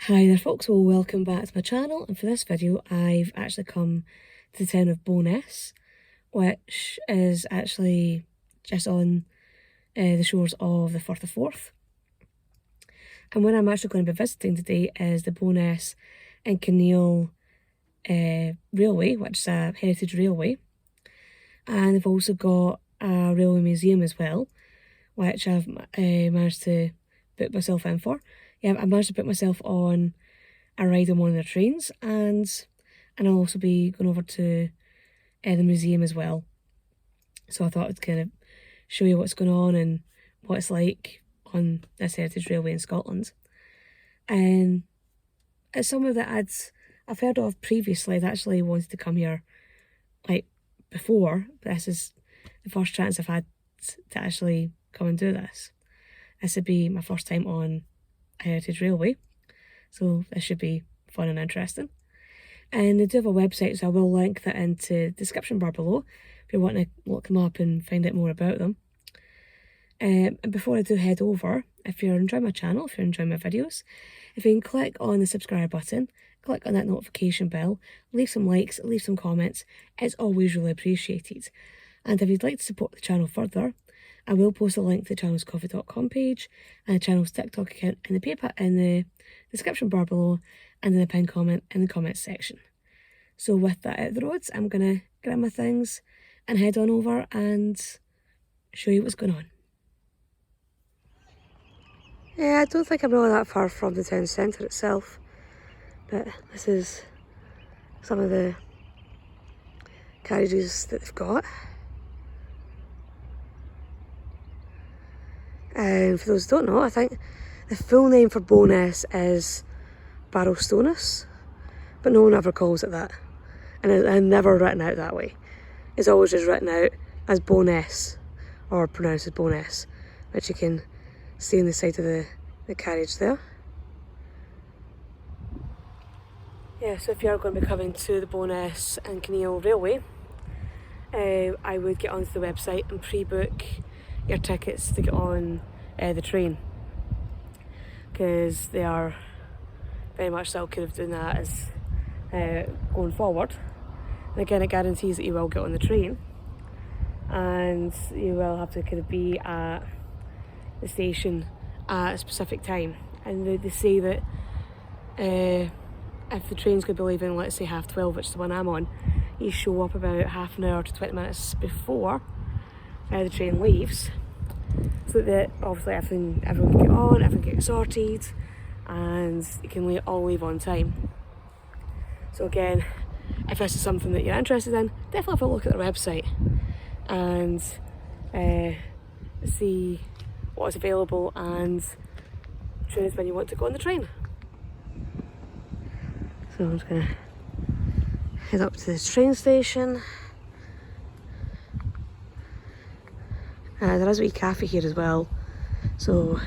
Hi there folks, well welcome back to my channel, and for this video I've actually come to the town of Bo'ness, which is actually just on the shores of the Firth of Forth. And where I'm actually going to be visiting today is the Bo'ness and Kinneil Railway, which is a heritage railway. And they've also got a railway museum as well, which I've managed to book myself in for. Yeah, I managed to put myself on a ride on one of their trains, and I'll also be going over to the museum as well. So I thought I'd kind of show you what's going on and what it's like on this heritage railway in Scotland. And it's somewhere that I've heard of previously. I'd actually wanted to come here like before, but this is the first chance I've had to actually come and do this. This would be my first time on a heritage railway, so this should be fun and interesting. And they do have a website, so I will link that into the description bar below if you're wanting to look them up and find out more about them. And before I do head over, if you're enjoying my channel, if you're enjoying my videos, if you can click on the subscribe button, click on that notification bell, leave some likes, leave some comments, it's always really appreciated. And if you'd like to support the channel further, I will post a link to the channel's coffee.com page and the channel's TikTok account in the description bar below and in the pinned comment in the comments section. So with that out of the roads, I'm going to grab my things and head on over and show you what's going on. Yeah, I don't think I'm really that far from the town centre itself, but this is some of the carriages that they've got. And for those who don't know, I think the full name for Bo'ness is Barrowstoness, but no one ever calls it that. And it's never written out that way. It's always just written out as Bo'ness, or pronounced as Bo'ness, which you can see on the side of the carriage there. Yeah, so if you are going to be coming to the Bo'ness and Kinneil Railway, I would get onto the website and pre-book your tickets to get on the train, because they are very much still kind of doing that as going forward. And again, it guarantees that you will get on the train, and you will have to kind of be at the station at a specific time. And they say that if the train's going to be leaving, let's say 12:30, which is the one I'm on, you show up about half an hour to 20 minutes before the train leaves, so that obviously everyone can get on, everyone can get sorted, and you can all leave on time. So again, if this is something that you're interested in, definitely have a look at their website and see what is available and choose when you want to go on the train. So I'm just going to head up to this train station. There is a wee cafe here as well, so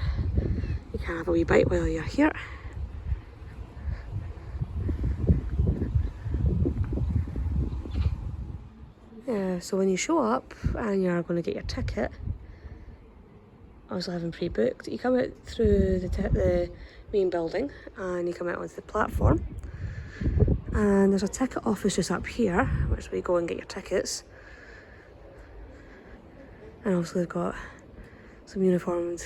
you can have a wee bite while you're here. So when you show up and you're going to get your ticket, also having pre-booked, you come out through the main building and you come out onto the platform, and there's a ticket office just up here, which is where you go and get your tickets. And also they've got some uniformed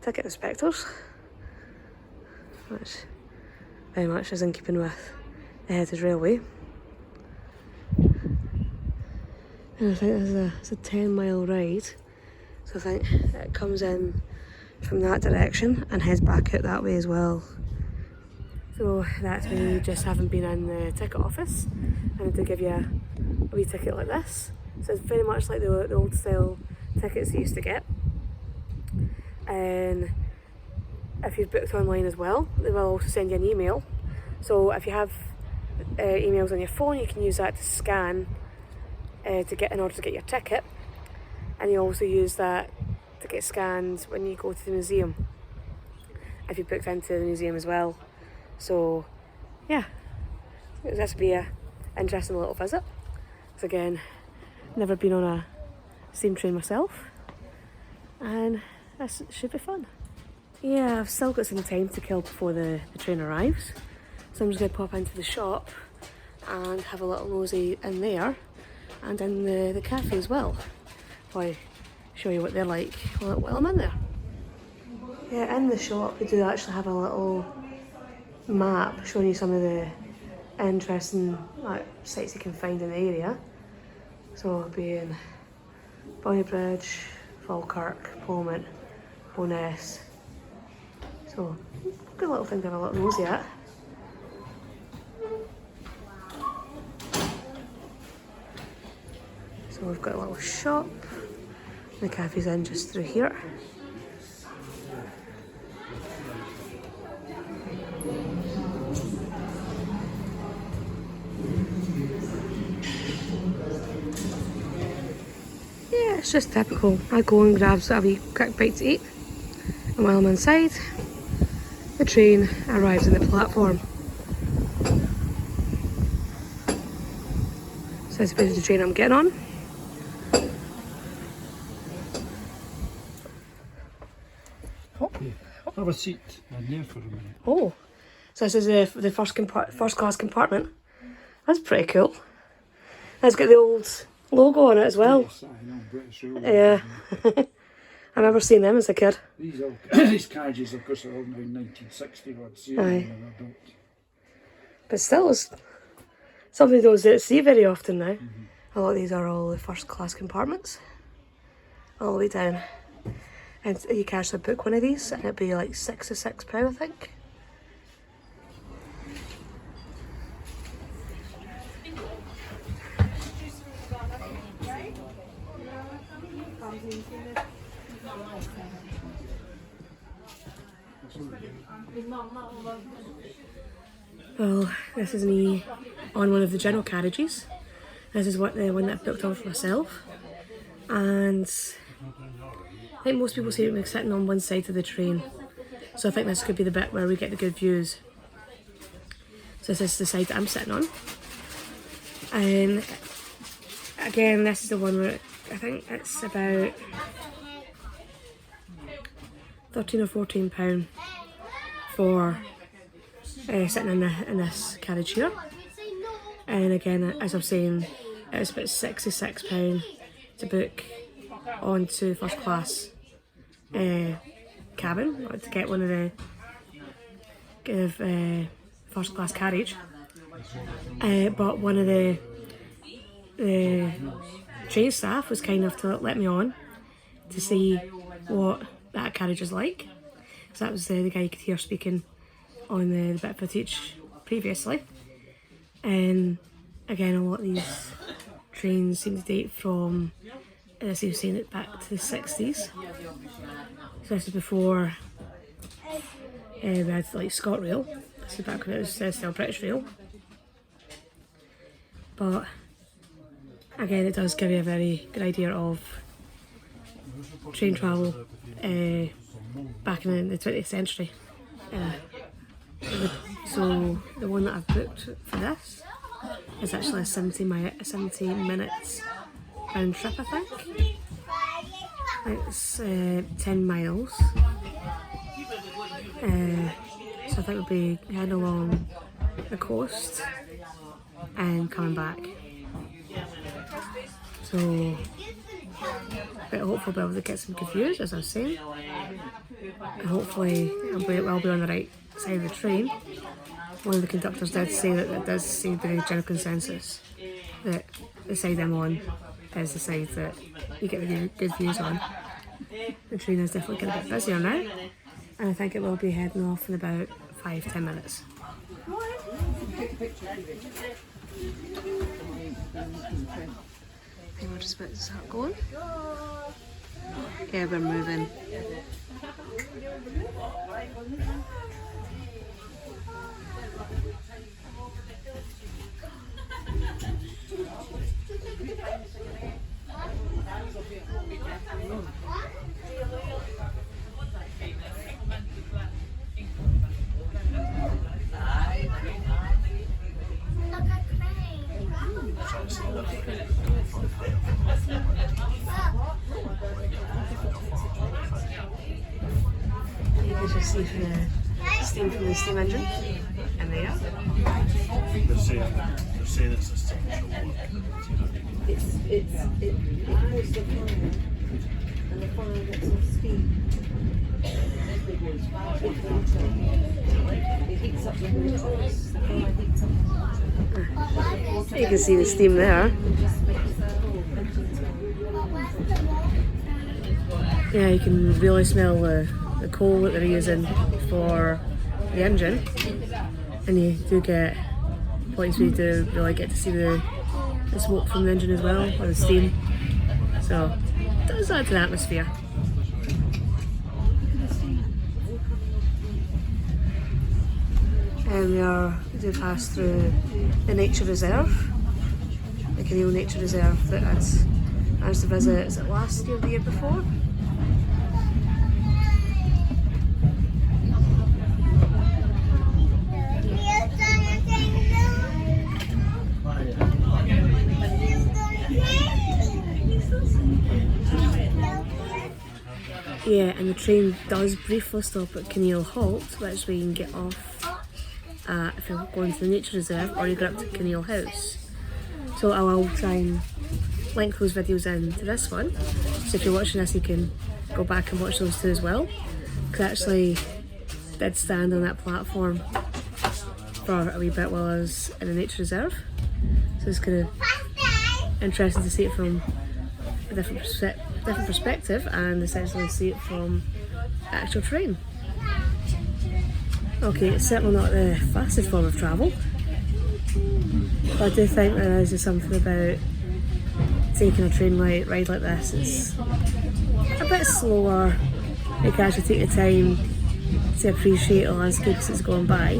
ticket inspectors, which very much is in keeping with the heritage railway. And I think it's a 10-mile ride, so I think it comes in from that direction and heads back out that way as well. So that's me just having been in the ticket office, and they give you a wee ticket like this. So it's very much like the old style tickets you used to get. And if you've booked online as well, they will also send you an email. So if you have emails on your phone, you can use that to scan in order to get your ticket, and you also use that to get scanned when you go to the museum, if you booked into the museum as well. So yeah, this would be a interesting little visit. Because again, never been on a steam train myself, and this should be fun. yeah, I've still got some time to kill before the train arrives. So I'm just going to pop into the shop and have a little nosy in there and in the cafe as well. I'll show you what they're like while I'm in there. Yeah, in the shop we do actually have a little map showing you some of the interesting sites you can find in the area. So being Bonnybridge, Falkirk, Pullman, Bo'ness. So good little thing to have a little nosy at. So we've got a little shop. The cafe's in just through here. Yeah, it's just typical. I go and grab a wee quick bite to eat. And while I'm inside, the train arrives on the platform. So this is the train I'm getting on. Have a seat in there for a minute. Oh, so this is the first class compartment. That's pretty cool. It's got the old logo on it as well. Yes, I know, British Railway. Yeah. I remember seeing them as a kid. These carriages, of course, are all now 1960 ones. Yeah, Aye. But still, it's something you don't see very often now. A lot of these are all the first class compartments. All the way down. And you can actually book one of these and it'd be like £66, I think. Well, this is me on one of the general carriages. This is the one that I've booked on for myself. And I think most people see me sitting on one side of the train. So I think this could be the bit where we get the good views. So this is the side that I'm sitting on. And again, this is the one where I think it's about £13 or £14 for sitting in this carriage here. And again, as I was saying, it was about £66 to book onto first class cabin, or to get one of the first class carriage. But one of the train staff was kind enough to let me on to see what that carriage is like. So that was the guy you could hear speaking on the bit of footage previously. And again, a lot of these trains seem to date from, as you were saying, it back to the 60s. So this is before we had like ScotRail. This is back when it was still British Rail. But again, it does give you a very good idea of train travel back in the 20th century. So the one that I've booked for this is actually a 70 minutes round trip, I think. It's 10 miles. So I think we'll be heading along the coast and coming back. So but hopefully we'll be able to get some good views, as I was saying. And hopefully I'll be on the right side of the train. One of the conductors did say that it does seem to be the general consensus that the side I'm on is the side that you get the good views on. The train is definitely getting a bit busier now, and I think it will be heading off in about 5-10 minutes. Okay, we're just about to start going. Yeah, we're moving. You can just steam from the steam engine in there. They're saying it's essential work. It holds the fire, and the fire gets off steam. It heats up the motors, the fire heats up the motor. You can see the steam there. Yeah, you can really smell the coal that they're using for the engine, and you do get points where you do really get to see the smoke from the engine as well, or the steam. So it does add to the atmosphere. And we do pass through the nature reserve, the Kinneil Nature Reserve that I managed to visit, is it last year or the year before? Yeah, and the train does briefly stop at Kinneil Halt, which we can get off at if you're going to the nature reserve, or you go up to Kinneil House. So I will try and link those videos into this one, so if you're watching this you can go back and watch those two as well, because I actually did stand on that platform for a wee bit while I was in the nature reserve, so it's kind of interesting to see it from a different perspective and essentially see it from the actual train. Okay, it's certainly not the fastest form of travel, but I do think there is something about taking a train ride like this. It's a bit slower, you can actually take the time to appreciate the landscapes that's going by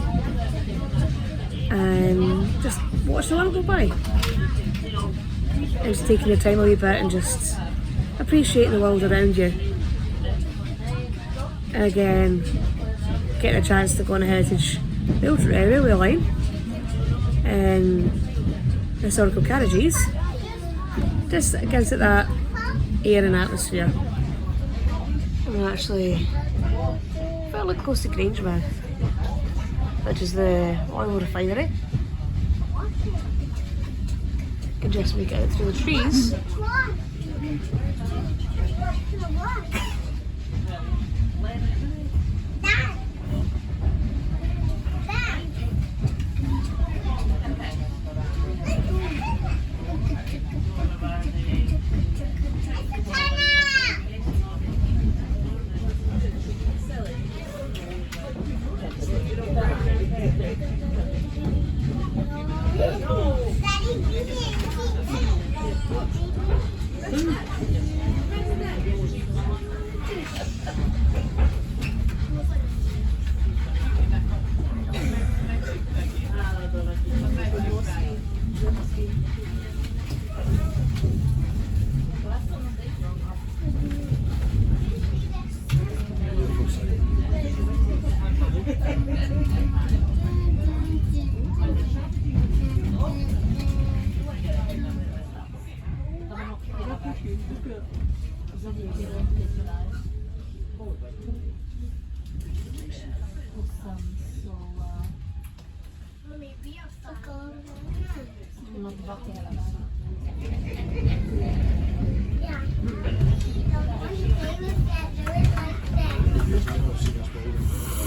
and just watch the world go by. And just taking your time a wee bit and just appreciating the world around you. And again, getting a chance to go on a heritage railway line and historical carriages just gives it that air and atmosphere. And we're actually fairly close to Grangemouth, which is the oil refinery. You can just make it out through the trees.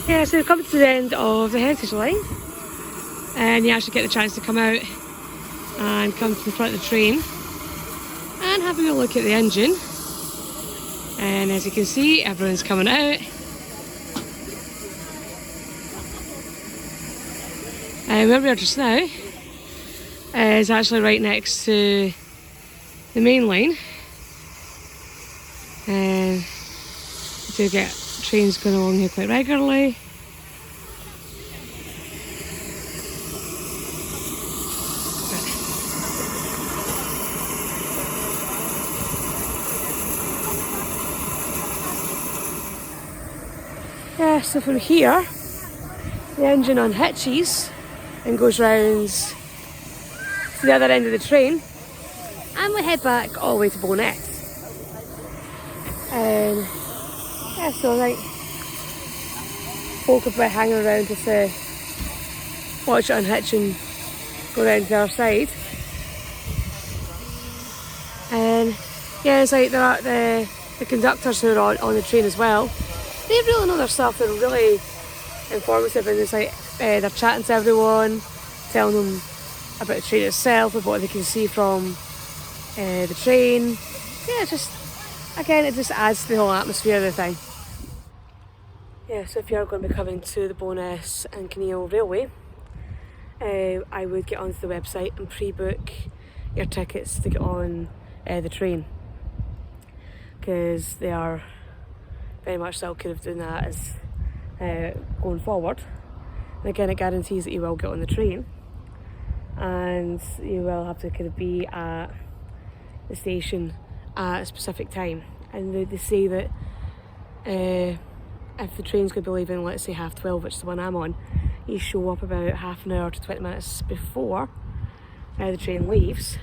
Yeah, so we've come to the end of the heritage line, and you actually get the chance to come out and come to the front of the train and have a wee look at the engine. And as you can see, everyone's coming out. And where we are just now is actually right next to the main line. And we do get trains going along here quite regularly. Yeah, so from here, the engine unhitches and goes round to the other end of the train, and we head back all the way to Bo'ness. And yeah, so I think folk have been hanging around just to watch it unhitch and go around to the other side. And yeah, it's like there are the conductors who are on the train as well. They really know their stuff. They're really informative, and it's like they're chatting to everyone, telling them about the train itself, about what they can see from the train. Yeah, it's just, again, it just adds to the whole atmosphere of the thing. Yeah, so if you're going to be coming to the Bo'ness and Kinneil Railway, I would get onto the website and pre-book your tickets to get on the train, because they are very much still kind of doing that as going forward. And again, it guarantees that you will get on the train, and you will have to kind of be at the station at a specific time. And they say that if the train's going to be leaving, let's say 12:30, which is the one I'm on, you show up about half an hour to 20 minutes before the train leaves,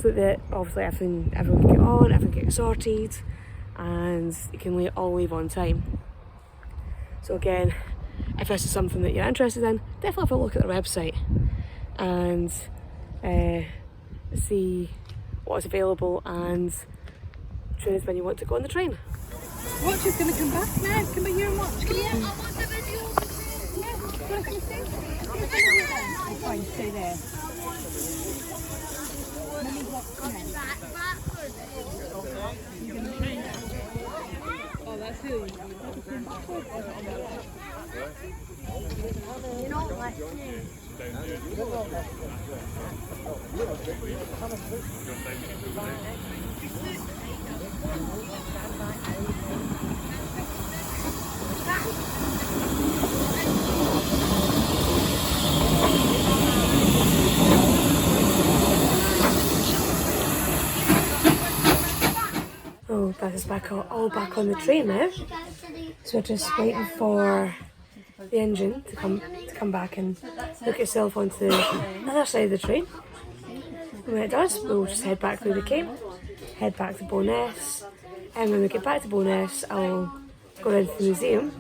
so that obviously everyone can get on, everyone can get sorted, and you can all leave on time. So again, if this is something that you're interested in, definitely have a look at their website and see what's available and choose when you want to go on the train. Watch is going to come back now. Come back here and watch. Come here. I want the video. Yeah. Want to come and see? Fine, stay there. Oh, that's really. You're not listening. Oh, that is all back on the train now. So we're just waiting for the engine to come back and hook itself onto the other side of the train. And when it does, we'll just head back where we came, head back to Bo'ness, and when we get back to Bo'ness, I'll go down to the museum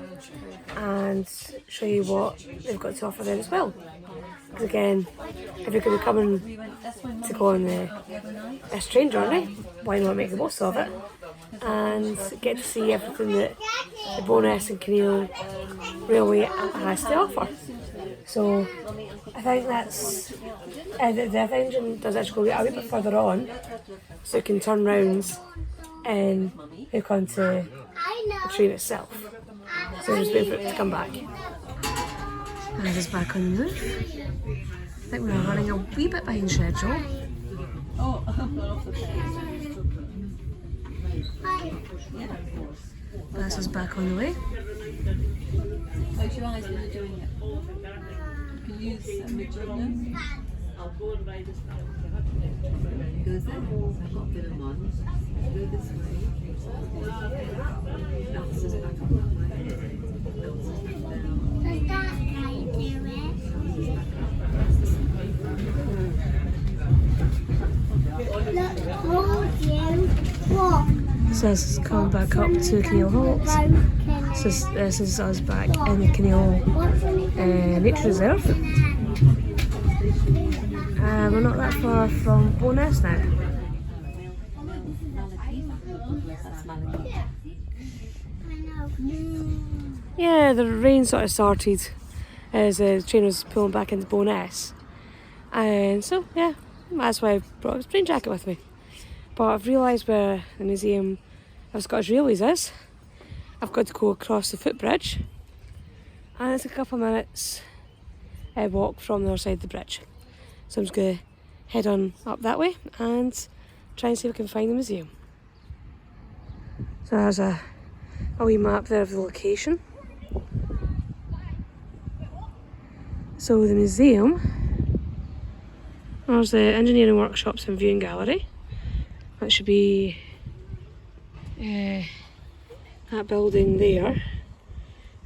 and show you what they've got to offer there as well. Because again, if you're going to be coming to go on this train journey, why not make the most of it and get to see everything that the Bo'ness and Kinneil Railway has to offer. So I think that's the engine does actually go a wee bit further on, so you can turn round and hook onto the train itself. So just wait for it to come back. And it is back on the move. I think we're running a wee bit behind schedule. This is back on the way. Close your eyes when you're doing it. You can use midterm. Go this way. I've got a bit of one. Go this way. Else is back up that way. Else is back down. Does that how you do it? Look, hold you. What? So this is coming back up to Kinneil Halt. So this is us back in the Kinneil Nature Reserve. We're not that far from Bo'ness now. Yeah, the rain sort of started as the train was pulling back into Bo'ness. And so, yeah, that's why I brought a rain jacket with me. But I've realised where the Museum of Scottish Railways is. I've got to go across the footbridge, and it's a couple of minutes walk from the other side of the bridge. So I'm just going to head on up that way and try and see if we can find the museum. So there's a wee map there of the location. So the museum, there's the engineering workshops and viewing gallery. That should be that building there.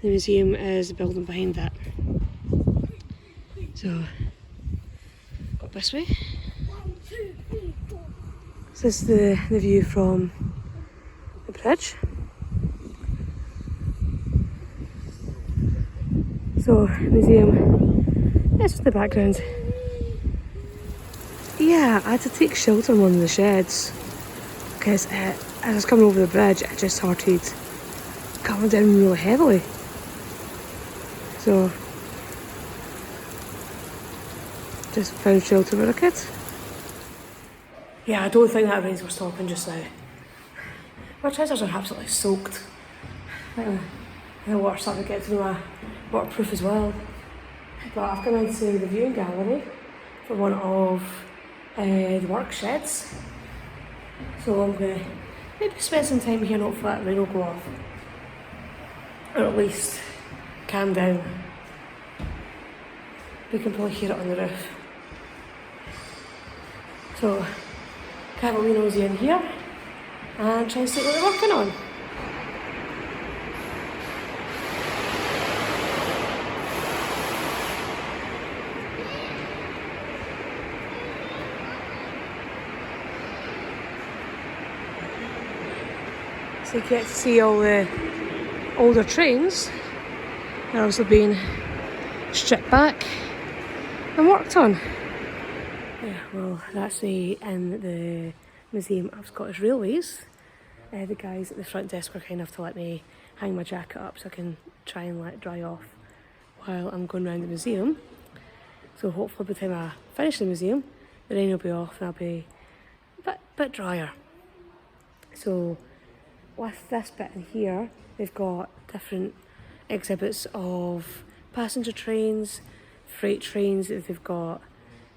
The museum is the building behind that. So, go this way. So this is the view from the bridge. So, museum, this is the background. Yeah, I had to take shelter in one of the sheds because as I was coming over the bridge, it just started coming down really heavily. So, just found shelter with a kid. Yeah, I don't think that rains were stopping just now. My trousers are absolutely soaked. The water started to get through my waterproof as well. But I've come into the viewing gallery for one of the work sheds. So I'm going to maybe spend some time here, not for that rain will go off. Or at least calm down. We can probably hear it on the roof. So, have a wee nosy in here and try and see what they're working on. So you get to see all the older trains. They're also being stripped back and worked on. Yeah, well, that's in the Museum of Scottish Railways. The guys at the front desk were kind enough to let me hang my jacket up so I can try and let it dry off while I'm going around the museum. So hopefully by the time I finish the museum, the rain will be off and I'll be a bit drier. So with this bit in here, they've got different exhibits of passenger trains, freight trains, they've got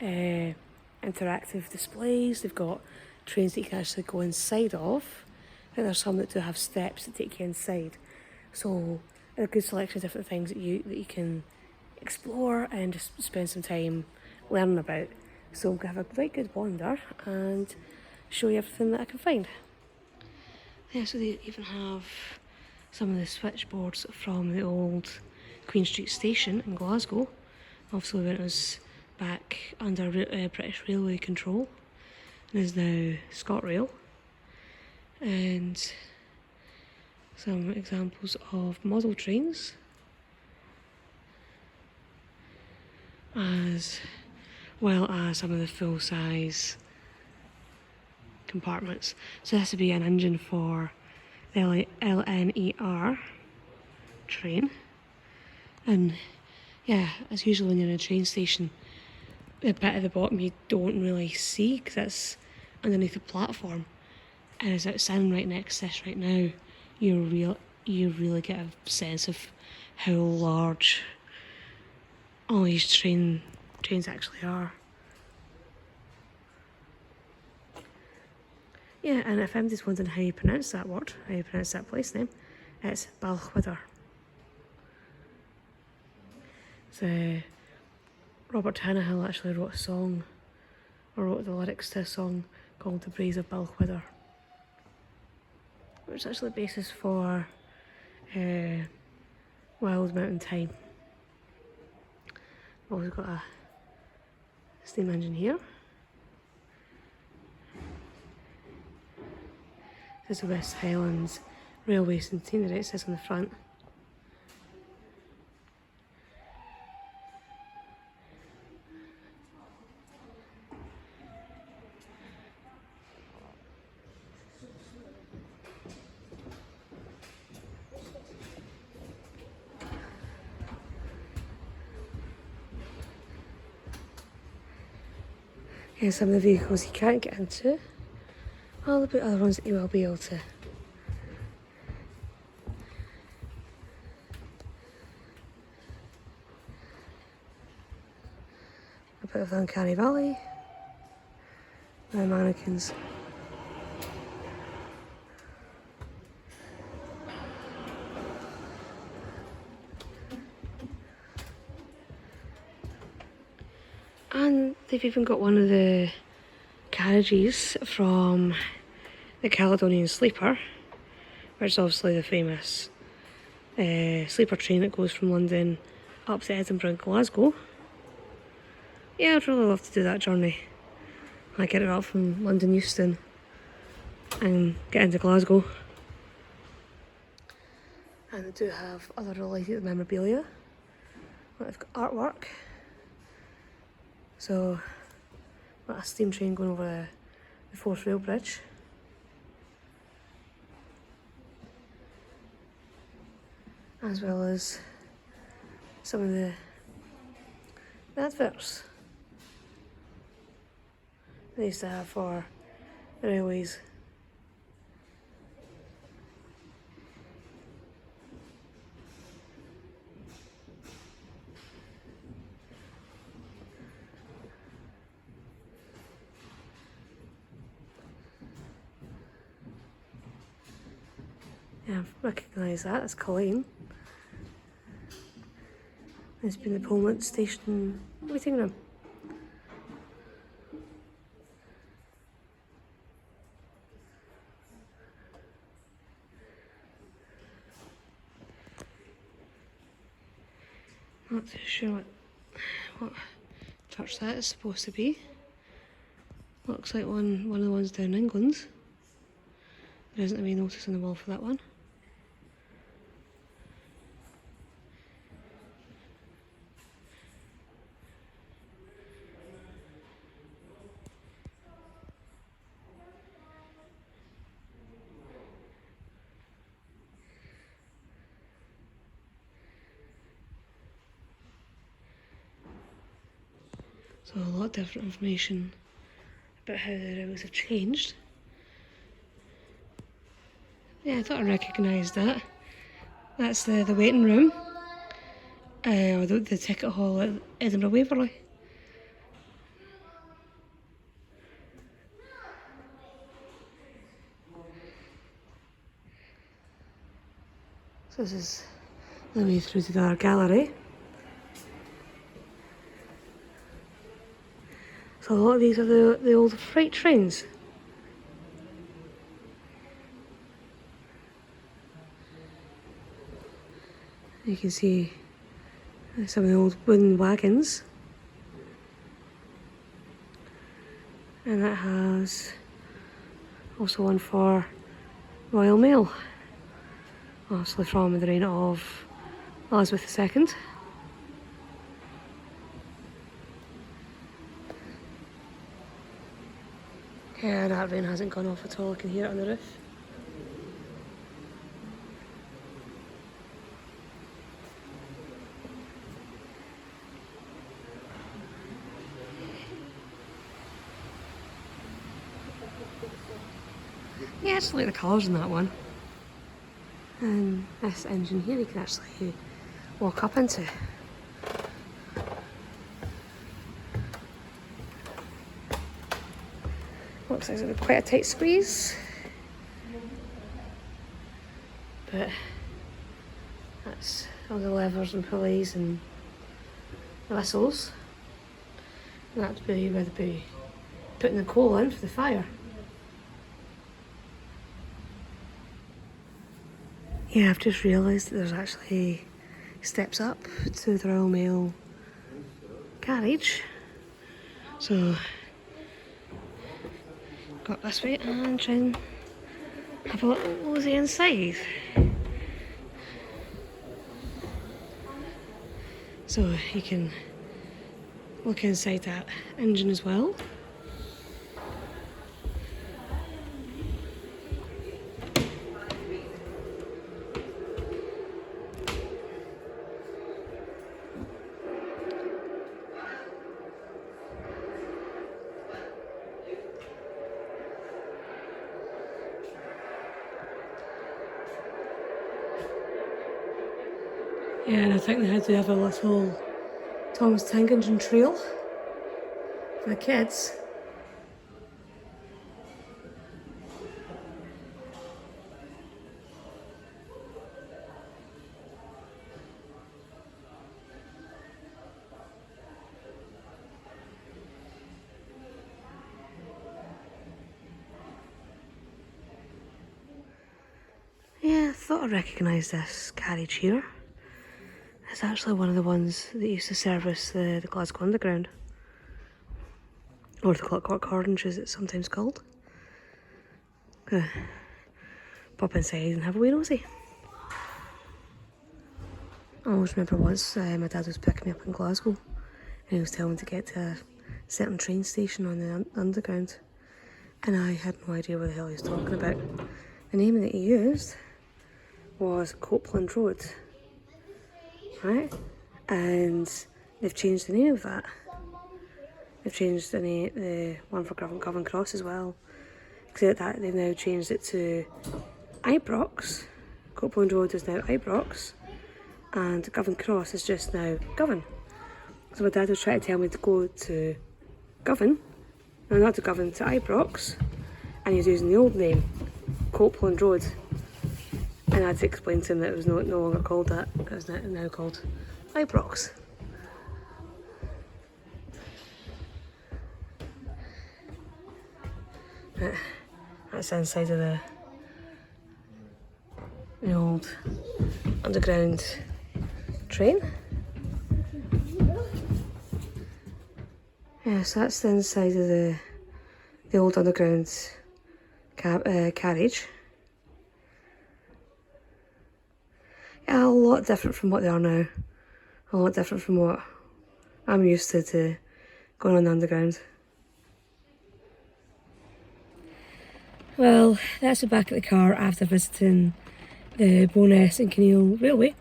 interactive displays, they've got trains that you can actually go inside of. I think there's some that do have steps that take you inside. So a good selection of different things that you can explore and just spend some time learning about. So I'm going to have a quite good wander and show you everything that I can find. Yeah, so they even have some of the switchboards from the old Queen Street station in Glasgow. Obviously when it was back under British Railway control and is now ScotRail. And some examples of model trains as well as some of the full-size compartments. So this would be an engine for the LNER train. And yeah, as usual when you're in a train station, the bit at the bottom you don't really see because it's underneath the platform. And as it's standing right next to this right now, you really get a sense of how large all these trains actually are. Yeah, and if anybody's wondering how you pronounce that word, how you pronounce that place name, it's Balchwydder. So Robert Tannahill actually wrote a song, or wrote the lyrics to a song called The Breeze of Balchwydder, which is actually the basis for Wild Mountain Thyme. We've also got a steam engine here. This is the West Highlands Railway Centenary, it says on the front. Here's some of the vehicles you can't get into. All the other ones that you will be able to. A bit of the Uncanny Valley. The mannequins. And they've even got one of the carriages from the Caledonian Sleeper, which is obviously the famous sleeper train that goes from London up to Edinburgh and Glasgow. Yeah, I'd really love to do that journey. I get it up from London Euston and get into Glasgow. And they do have other related memorabilia. They've got artwork. So, got a steam train going over the Forth Rail Bridge. As well as some of the adverts they used to have for the railways. Yeah, I recognise that as Colleen. There's been the Pullman station waiting room. Not too sure what church that is supposed to be. Looks like one of the ones down in England. There isn't any notice on the wall for that one. So a lot of different information about how the railways have changed. Yeah, I thought I recognised that. That's the waiting room, or the ticket hall at Edinburgh Waverley. So this is the way through to our gallery. So a lot of these are the old freight trains. You can see some of the old wooden wagons. And that has also one for Royal Mail, obviously from the reign of Elizabeth II. Yeah, that rain hasn't gone off at all, I can hear it on the roof. Yeah, I just like the colours in that one. And this engine here you can actually walk up into. Looks like it's quite a tight squeeze. But that's all the levers and pulleys and the whistles. And that's where they'd be putting the coal in for the fire. Yeah, I've just realised that there's actually steps up to the Royal Mail carriage. So, got this way and try and have a little nosy inside. So you can look inside that engine as well. Yeah, and I think they had to have a little Thomas Tank Engine trail for the kids. Yeah, I thought I recognised this carriage here. It's actually one of the ones that used to service the Glasgow Underground. Or the Clockwork Orange as it's sometimes called. Pop inside and have a wee nosy. I always remember once my dad was picking me up in Glasgow and he was telling me to get to a certain train station on the underground, and I had no idea what the hell he was talking about. The name that he used was Copeland Road, right? And they've changed the name of that. They've changed the one for Govan Cross as well. Except that they've now changed it to Ibrox. Copeland Road is now Ibrox, and Govan Cross is just now Govan. So my dad was trying to tell me to go to Govan, no, not to Govan, to Ibrox, and he was using the old name, Copeland Road. And I had to explain to him that it was no longer called that, it was now called Ibrox. That's the inside of the old underground train. Yes, that's the inside of the old underground carriage. Yeah, a lot different from what they are now. A lot different from what I'm used to going on the underground. Well, that's the back of the car after visiting the Bo'ness and Kinneil Railway.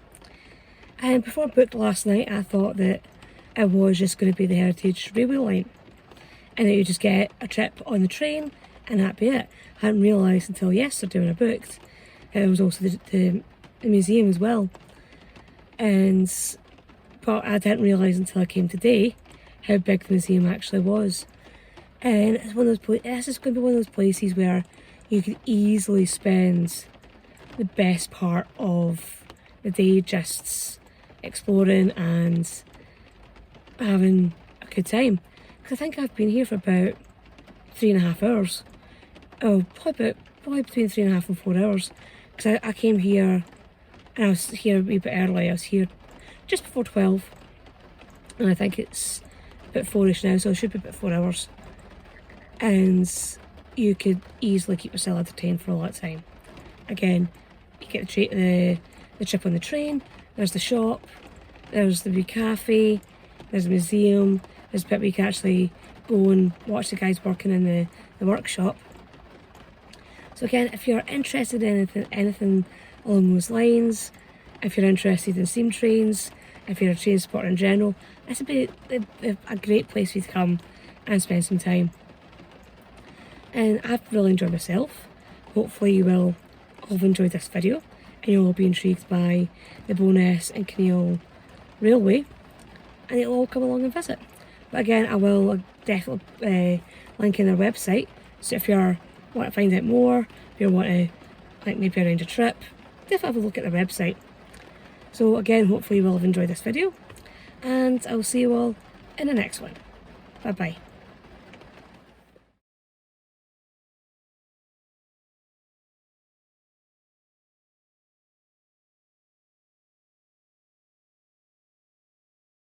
And before I booked last night, I thought that it was just going to be the Heritage Railway line, and that you just get a trip on the train and that'd be it. I hadn't realised until yesterday when I booked it was also the museum as well. But I didn't realise until I came today how big the museum actually was. And it's one of those this is going to be one of those places where you could easily spend the best part of the day just exploring and having a good time. Because I think I've been here for about 3.5 hours. Oh, probably between 3.5 and 4 hours. Because I came here, and I was here a wee bit early. I was here just before 12. And I think it's about 4ish now, so it should be about 4 hours. And you could easily keep yourself entertained for all that time. Again, you get the trip on the train, there's the shop, there's the wee cafe, there's the museum, there's a bit where you can actually go and watch the guys working in the workshop. So again, if you're interested in anything along those lines, if you're interested in steam trains, if you're a train spotter in general, this would be a great place for you to come and spend some time. And I've really enjoyed myself. Hopefully you will all have enjoyed this video and you'll all be intrigued by the Bo'ness and Kinneil Railway, and you'll all come along and visit. But again, I will definitely link in their website, so if you want to find out more, if you want to maybe arrange a trip, definitely have a look at their website. So again, hopefully you will have enjoyed this video, and I will see you all in the next one. Bye bye.